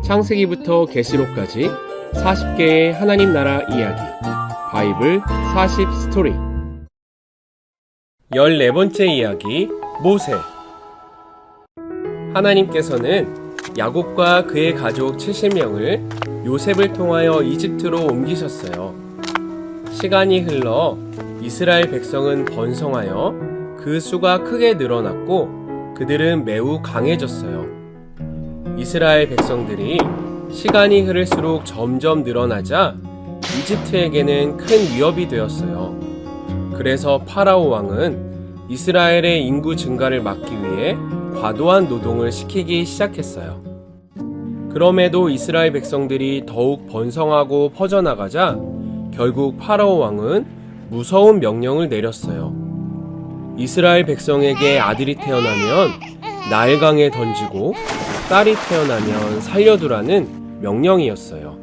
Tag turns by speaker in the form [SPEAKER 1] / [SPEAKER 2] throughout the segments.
[SPEAKER 1] 창세기부터 계시록까지 40개의 하나님 나라 이야기 바이블 40 스토리 14번째 이야기 모세. 하나님께서는 야곱과 그의 가족 70명을 요셉을 통하여 이집트로 옮기셨어요. 시간이 흘러 이스라엘 백성은 번성하여 그 수가 크게 늘어났고 그들은 매우 강해졌어요. 이스라엘 백성들이 시간이 흐를수록 점점 늘어나자 이집트에게는 큰 위협이 되었어요. 그래서 파라오 왕은 이스라엘의 인구 증가를 막기 위해 과도한 노동을 시키기 시작했어요. 그럼에도 이스라엘 백성들이 더욱 번성하고 퍼져나가자 결국 파라오 왕은 무서운 명령을 내렸어요. 이스라엘 백성에게 아들이 태어나면 나일강에 던지고 딸이 태어나면 살려두라는 명령이었어요.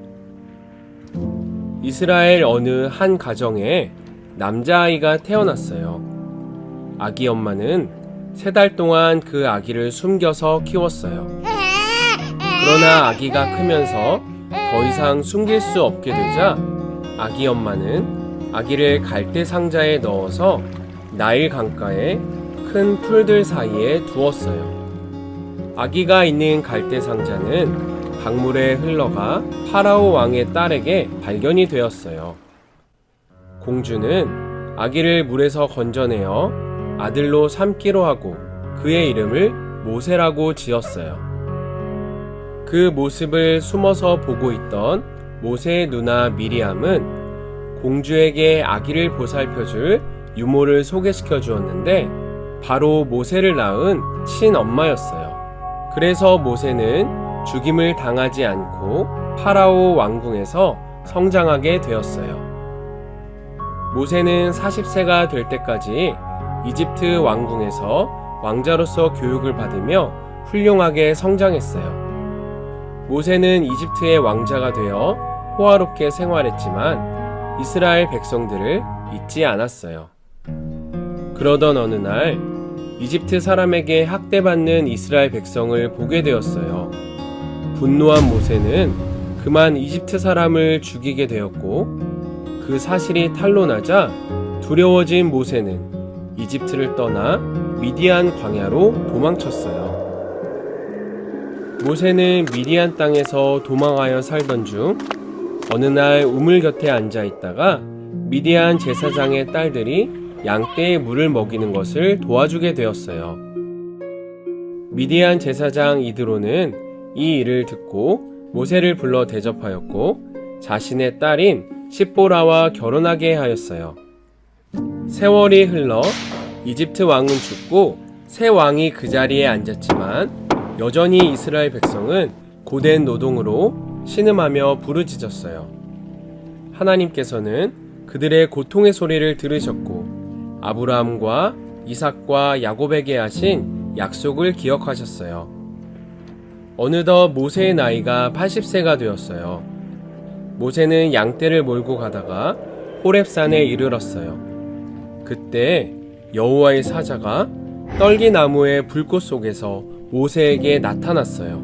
[SPEAKER 1] 이스라엘 어느 한 가정에 남자아이가 태어났어요. 아기 엄마는 3달 동안 그 아기를 숨겨서 키웠어요. 그러나 아기가 크면서 더 이상 숨길 수 없게 되자 아기 엄마는 아기를 갈대 상자에 넣어서 나일 강가에 큰 풀들 사이에 두었어요. 아기가 있는 갈대 상자는 강물에 흘러가 파라오 왕의 딸에게 발견이 되었어요. 공주는 아기를 물에서 건져내어 아들로 삼기로 하고 그의 이름을 모세라고 지었어요. 그 모습을 숨어서 보고 있던 모세의 누나 미리암은 공주에게 아기를 보살펴줄 유모를 소개시켜 주었는데 바로 모세를 낳은 친엄마였어요. 그래서 모세는 죽임을 당하지 않고 파라오 왕궁에서 성장하게 되었어요. 모세는 40세가 될 때까지 이집트 왕궁에서 왕자로서 교육을 받으며 훌륭하게 성장했어요. 모세는 이집트의 왕자가 되어 호화롭게 생활했지만 이스라엘 백성들을 잊지 않았어요. 그러던 어느 날 이집트 사람에게 학대받는 이스라엘 백성을 보게 되었어요. 분노한 모세는 그만 이집트 사람을 죽이게 되었고 그 사실이 탄로나자 두려워진 모세는 이집트를 떠나 미디안 광야로 도망쳤어요. 모세는 미디안 땅에서 도망하여 살던 중 어느 날 우물 곁에 앉아 있다가 미디안 제사장의 딸들이 양떼에 물을 먹이는 것을 도와주게 되었어요. 미디안 제사장 이드로는 이 일을 듣고 모세를 불러 대접하였고 자신의 딸인 십보라와 결혼하게 하였어요. 세월이 흘러 이집트 왕은 죽고 새 왕이 그 자리에 앉았지만 여전히 이스라엘 백성은 고된 노동으로 신음하며 부르짖었어요. 하나님께서는 그들의 고통의 소리를 들으셨고 아브라함과 이삭과 야곱에게 하신 약속을 기억하셨어요. 어느덧 모세의 나이가 80세가 되었어요. 모세는 양떼를 몰고 가다가 호렙산에 이르렀어요. 그때 여호와의 사자가 떨기나무의 불꽃 속에서 모세에게 나타났어요.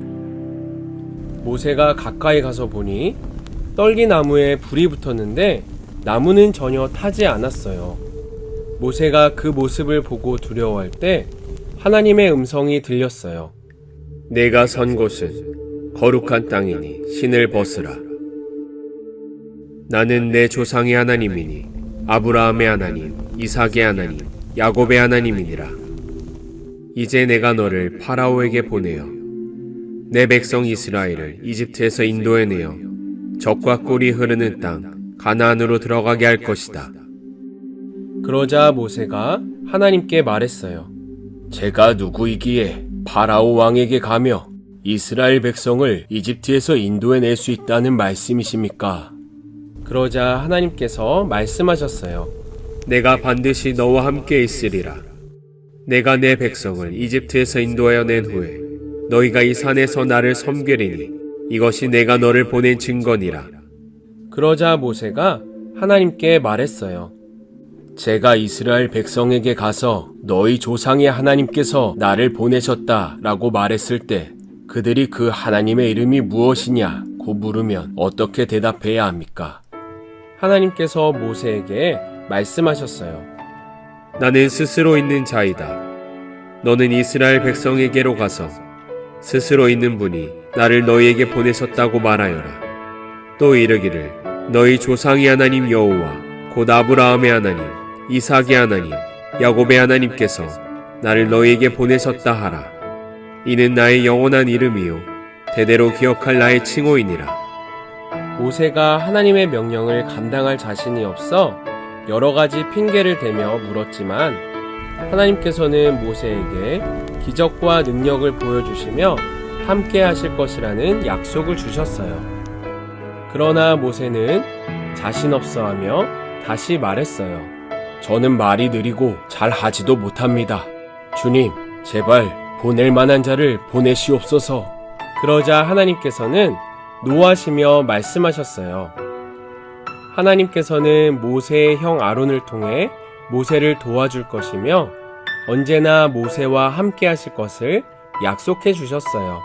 [SPEAKER 1] 모세가 가까이 가서 보니 떨기나무에 불이 붙었는데 나무는 전혀 타지 않았어요. 모세가 그 모습을 보고 두려워할 때 하나님의 음성이 들렸어요.
[SPEAKER 2] 내가 선 곳은 거룩한 땅이니 신을 벗으라. 나는 내 조상의 하나님이니 아브라함의 하나님, 이삭의 하나님, 야곱의 하나님이니라. 이제 내가 너를 파라오에게 보내어 내 백성 이스라엘을 이집트에서 인도해내어 젖과 꿀이 흐르는 땅 가나안으로 들어가게 할 것이다.
[SPEAKER 1] 그러자 모세가 하나님께 말했어요.
[SPEAKER 2] 제가 누구이기에 파라오 왕에게 가며 이스라엘 백성을 이집트에서 인도해낼 수 있다는 말씀이십니까?
[SPEAKER 1] 그러자 하나님께서 말씀하셨어요.
[SPEAKER 2] 내가 반드시 너와 함께 있으리라. 내가 내 백성을 이집트에서 인도하여 낸 후에 너희가 이 산에서 나를 섬기리니 이것이 내가 너를 보낸 증거니라.
[SPEAKER 1] 그러자 모세가 하나님께 말했어요.
[SPEAKER 2] 제가 이스라엘 백성에게 가서 너희 조상의 하나님께서 나를 보내셨다라고 말했을 때
[SPEAKER 1] 그들이 그 하나님의 이름이 무엇이냐고 물으면 어떻게 대답해야 합니까? 하나님께서 모세에게 말씀하셨어요.
[SPEAKER 2] 나는 스스로 있는 자이다. 너는 이스라엘 백성에게로 가서 스스로 있는 분이 나를 너희에게 보내셨다고 말하여라. 또 이르기를 너희 조상의 하나님 여호와 곧 아브라함의 하나님, 이삭의 하나님, 야곱의 하나님께서 나를 너희에게 보내셨다 하라. 이는 나의 영원한 이름이요 대대로 기억할 나의 칭호이니라.
[SPEAKER 1] 모세가 하나님의 명령을 감당할 자신이 없어 여러 가지 핑계를 대며 물었지만 하나님께서는 모세에게 기적과 능력을 보여주시며 함께 하실 것이라는 약속을 주셨어요. 그러나 모세는 자신 없어 하며 다시 말했어요. 저는 말이 느리고 잘 하지도 못합니다. 주님, 제발 보낼 만한 자를 보내시옵소서. 그러자 하나님께서는 노하시며 말씀하셨어요. 하나님께서는 모세의 형 아론을 통해 모세를 도와줄 것이며 언제나 모세와 함께 하실 것을 약속해 주셨어요.